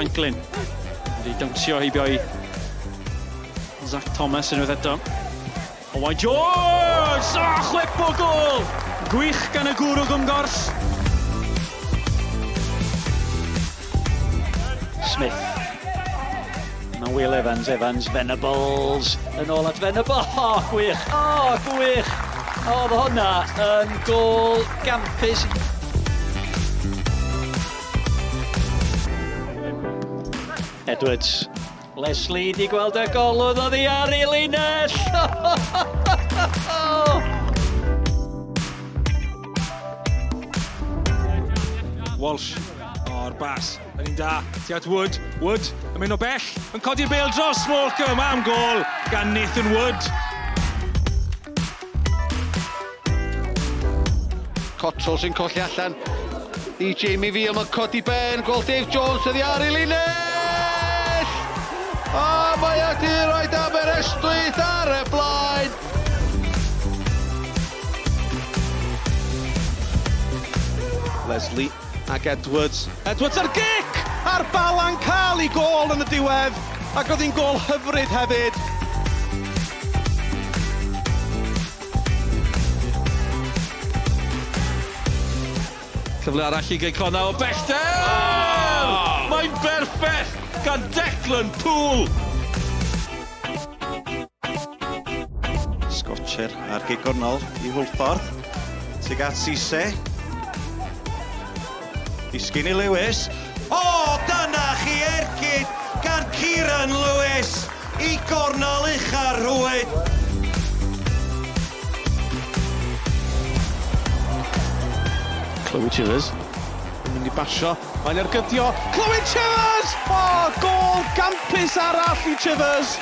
Franklin. Wedi dawnsio heibio i Zach Thomas unwaith eto. Owain George! Chwip o gol! Gwych gan y gwrw Gwmgors. Smith. Na Will Evans, Venables. Yn ôl at Venables. Gwych, gwych. Oedd hwnna yn gol gampus. Edwards. Leslie di gweld y golwdd o ddi ar ei linell. Walsh o'r bas, yn un da, ti at Wood, yn mynd o bell, yn codi'r bêl dros Smolker, am gol gan Nathan Wood. Cottrell sy'n colli allan i Jamie Veale, mae'n codi ben, gol Dave Jones ydi ar ei linell! Mae wedi roed Aberystwyth ar y blaen! Leslie ac Edwards. Edwards ar gic! A'r Bala'n cael ei gol yn y diwedd, ac oedd hi'n gol hyfryd hefyd. Cyfle arall i gei Connah o bellter! Mae'n berffeth gan Declan Poole! Scotcher ar gigornol i Hwlffordd. Tuag at Sise. Disgyn i Lewis. Dyna chi ergyd gan Kieran Lewis i gornol uchar rwyd. Chivers. Yn mynd i basio, mae'n ergydio. Chivers! Gol gampus arall i Chivers.